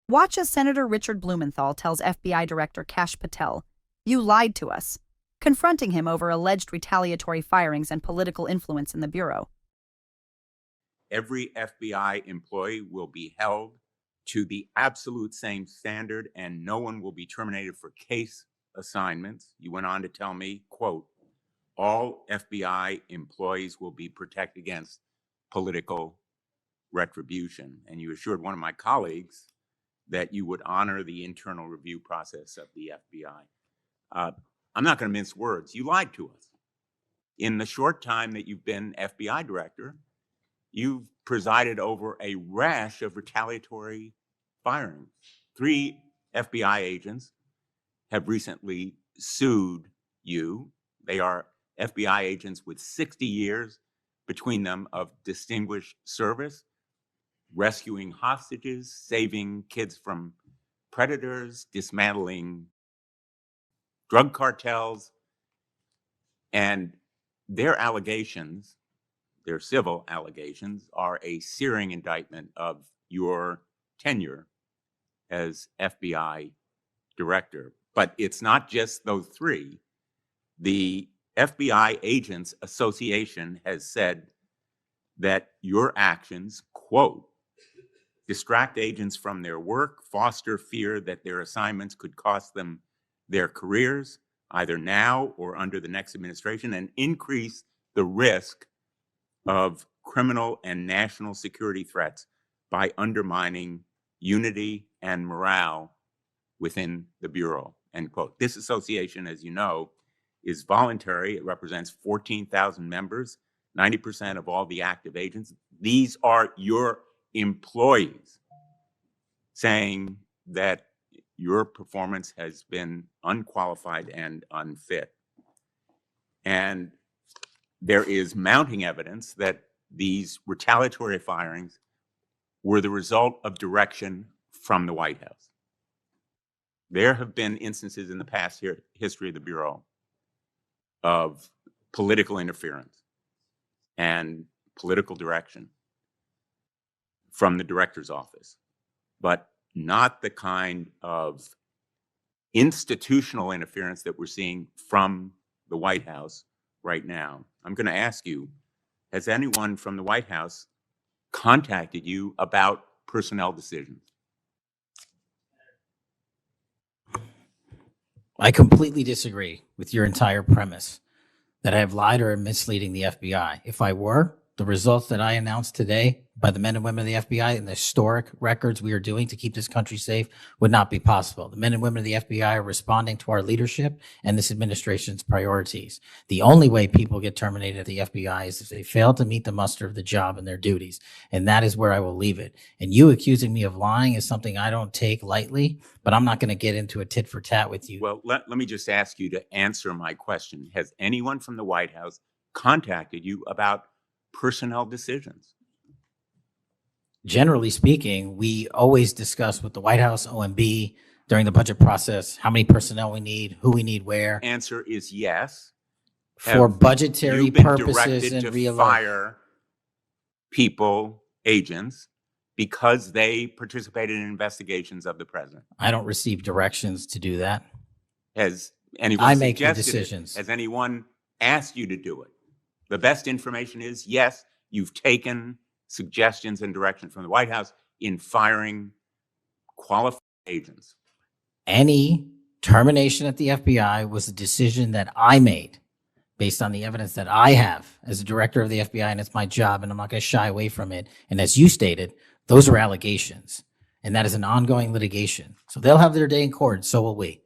Watch as Senator Richard Blumenthal tells FBI Director Kash Patel, "You lied to us," confronting him over alleged retaliatory firings and political influence in the Bureau. Every FBI employee will be held to the absolute same standard, and no one will be terminated for case assignments. You went on to tell me, quote, all FBI employees will be protected against political retribution. And you assured one of my colleagues that you would honor the internal review process of the FBI. I'm not going to mince words. You lied to us. In the short time that you've been FBI director, you've presided over a rash of retaliatory firings. 3 FBI agents have recently sued you. They are FBI agents with 60 years between them of distinguished service, rescuing hostages, saving kids from predators, dismantling drug cartels, and their allegations, their civil allegations, are a searing indictment of your tenure as FBI director. But it's not just those 3. The FBI Agents Association has said that your actions, quote, distract agents from their work, foster fear that their assignments could cost them their careers, either now or under the next administration, and increase the risk of criminal and national security threats by undermining unity and morale within the Bureau, end quote. This association, as you know, is voluntary. It represents 14,000 members, 90% of all the active agents. These are your employees saying that your performance has been unqualified and unfit. And there is mounting evidence that these retaliatory firings were the result of direction from the White House. There have been instances in the past history of the Bureau of political interference and political direction from the director's office, but not the kind of institutional interference that we're seeing from the White House right now. I'm going to ask you, has anyone from the White House contacted you about personnel decisions? I completely disagree with your entire premise that I have lied or am misleading the FBI. If I were, the results that I announced today by the men and women of the FBI and the historic records we are doing to keep this country safe would not be possible. The men and women of the FBI are responding to our leadership and this administration's priorities. The only way people get terminated at the FBI is if they fail to meet the muster of the job and their duties. And that is where I will leave it. And you accusing me of lying is something I don't take lightly, but I'm not going to get into a tit for tat with you. Well, let me just ask you to answer my question. Has anyone from the White House contacted you about personnel decisions? Generally speaking, we always discuss with the White House, OMB, during the budget process, how many personnel we need, who we need where. Answer is yes. For budgetary purposes and to fire people, agents, because they participated in investigations of the president? I don't receive directions to do that. Has anyone I make the suggested it? decisions. Has anyone asked you to do it? The best information is, yes, you've taken suggestions and direction from the White House in firing qualified agents. Any termination at the FBI was a decision that I made based on the evidence that I have as a director of the FBI, and it's my job, and I'm not going to shy away from it. And as you stated, those are allegations, and that is an ongoing litigation. So they'll have their day in court, so will we.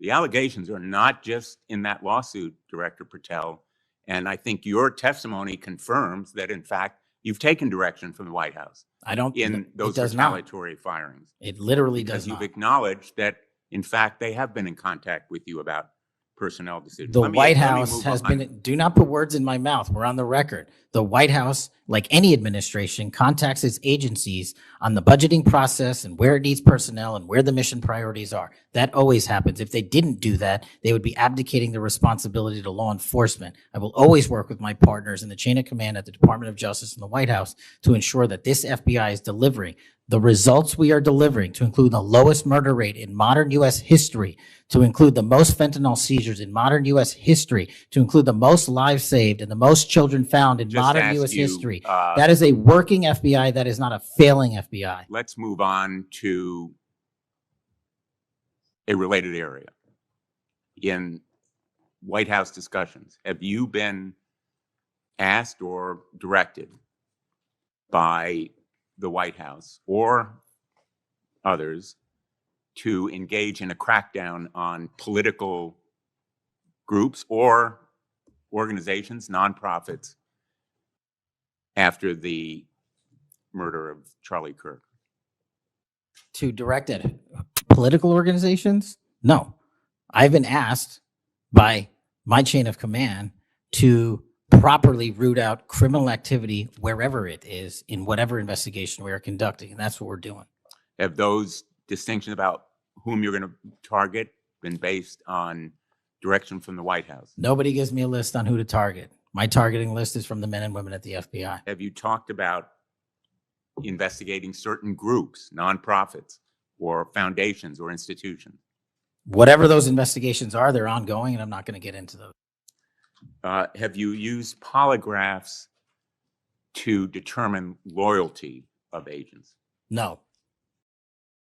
The allegations are not just in that lawsuit, Director Patel, and I think your testimony confirms that, in fact, you've taken direction from the White House. I don't. In those retaliatory firings. It literally does because not. You've acknowledged that, in fact, they have been in contact with you about personnel decisions. The White House has been, do not put words in my mouth. We're on the record. The White House, like any administration, contacts its agencies on the budgeting process and where it needs personnel and where the mission priorities are. That always happens. If they didn't do that, they would be abdicating the responsibility to law enforcement. I will always work with my partners in the chain of command at the Department of Justice and the White House to ensure that this FBI is delivering The results we are delivering to include the lowest murder rate in modern U.S. history, to include the most fentanyl seizures in modern U.S. history, to include the most lives saved and the most children found in Just modern asked U.S. you, history. That is a working FBI. That is not a failing FBI. Let's move on to a related area. In White House discussions, have you been asked or directed by the White House or others to engage in a crackdown on political groups or organizations, nonprofits, after the murder of Charlie Kirk? To direct at political organizations? No. I've been asked by my chain of command to properly root out criminal activity wherever it is in whatever investigation we are conducting, and that's what we're doing. Have those distinctions about whom you're going to target been based on direction from the White House? Nobody gives me a list on who to target. My targeting list is from the men and women at the FBI. Have you talked about investigating certain groups, nonprofits, or foundations or institutions? Whatever those investigations are, they're ongoing, and I'm not going to get into those. Have you used polygraphs to determine loyalty of agents? No.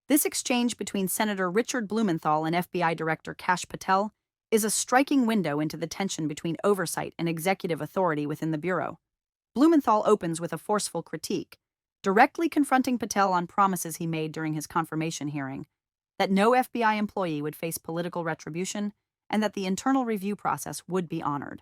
This exchange between Senator Richard Blumenthal and FBI Director Kash Patel is a striking window into the tension between oversight and executive authority within the Bureau. Blumenthal opens with a forceful critique, directly confronting Patel on promises he made during his confirmation hearing, that no FBI employee would face political retribution and that the internal review process would be honored.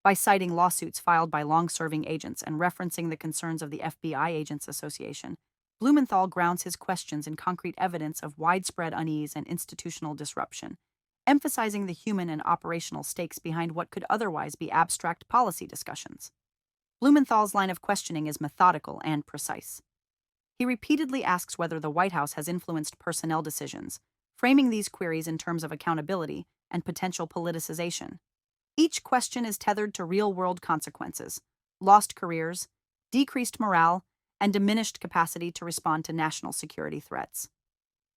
By citing lawsuits filed by long-serving agents and referencing the concerns of the FBI Agents Association, Blumenthal grounds his questions in concrete evidence of widespread unease and institutional disruption, emphasizing the human and operational stakes behind what could otherwise be abstract policy discussions. Blumenthal's line of questioning is methodical and precise. He repeatedly asks whether the White House has influenced personnel decisions, framing these queries in terms of accountability and potential politicization. Each question is tethered to real-world consequences: lost careers, decreased morale, and diminished capacity to respond to national security threats.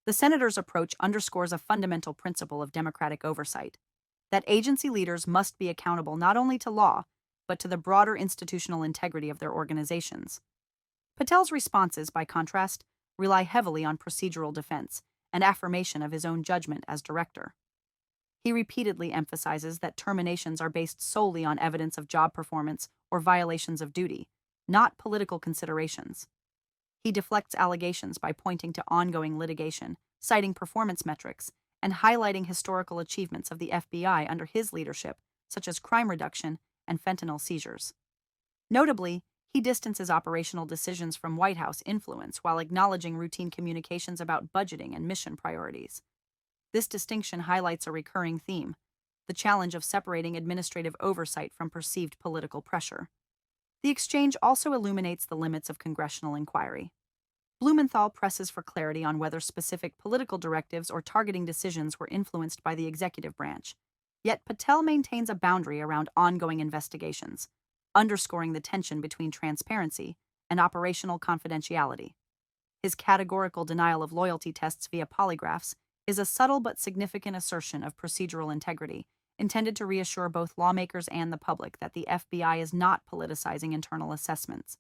The senator's approach underscores a fundamental principle of democratic oversight, that agency leaders must be accountable not only to law, but to the broader institutional integrity of their organizations. Patel's responses, by contrast, rely heavily on procedural defense and affirmation of his own judgment as director. He repeatedly emphasizes that terminations are based solely on evidence of job performance or violations of duty, not political considerations. He deflects allegations by pointing to ongoing litigation, citing performance metrics, and highlighting historical achievements of the FBI under his leadership, such as crime reduction and fentanyl seizures. Notably, he distances operational decisions from White House influence while acknowledging routine communications about budgeting and mission priorities. This distinction highlights a recurring theme: the challenge of separating administrative oversight from perceived political pressure. The exchange also illuminates the limits of congressional inquiry. Blumenthal presses for clarity on whether specific political directives or targeting decisions were influenced by the executive branch, yet Patel maintains a boundary around ongoing investigations, underscoring the tension between transparency and operational confidentiality. His categorical denial of loyalty tests via polygraphs is a subtle but significant assertion of procedural integrity, intended to reassure both lawmakers and the public that the FBI is not politicizing internal assessments.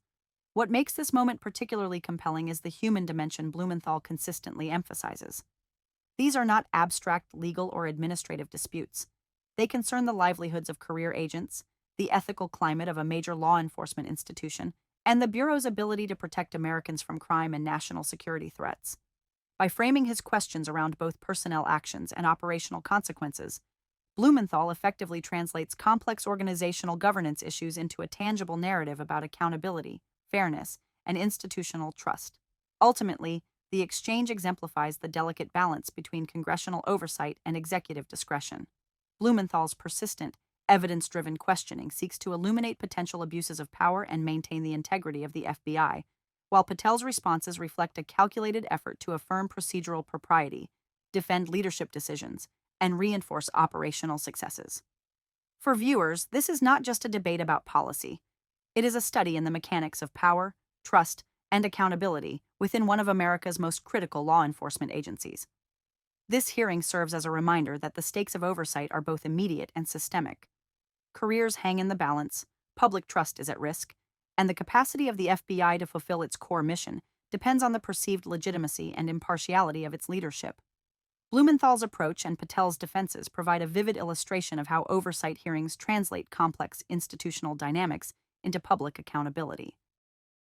What makes this moment particularly compelling is the human dimension Blumenthal consistently emphasizes. These are not abstract legal or administrative disputes. They concern the livelihoods of career agents, the ethical climate of a major law enforcement institution, and the Bureau's ability to protect Americans from crime and national security threats. By framing his questions around both personnel actions and operational consequences, Blumenthal effectively translates complex organizational governance issues into a tangible narrative about accountability, fairness, and institutional trust. Ultimately, the exchange exemplifies the delicate balance between congressional oversight and executive discretion. Blumenthal's persistent, evidence-driven questioning seeks to illuminate potential abuses of power and maintain the integrity of the FBI, while Patel's responses reflect a calculated effort to affirm procedural propriety, defend leadership decisions, and reinforce operational successes. For viewers, this is not just a debate about policy. It is a study in the mechanics of power, trust, and accountability within one of America's most critical law enforcement agencies. This hearing serves as a reminder that the stakes of oversight are both immediate and systemic. Careers hang in the balance, public trust is at risk, and the capacity of the FBI to fulfill its core mission depends on the perceived legitimacy and impartiality of its leadership. Blumenthal's approach and Patel's defenses provide a vivid illustration of how oversight hearings translate complex institutional dynamics into public accountability.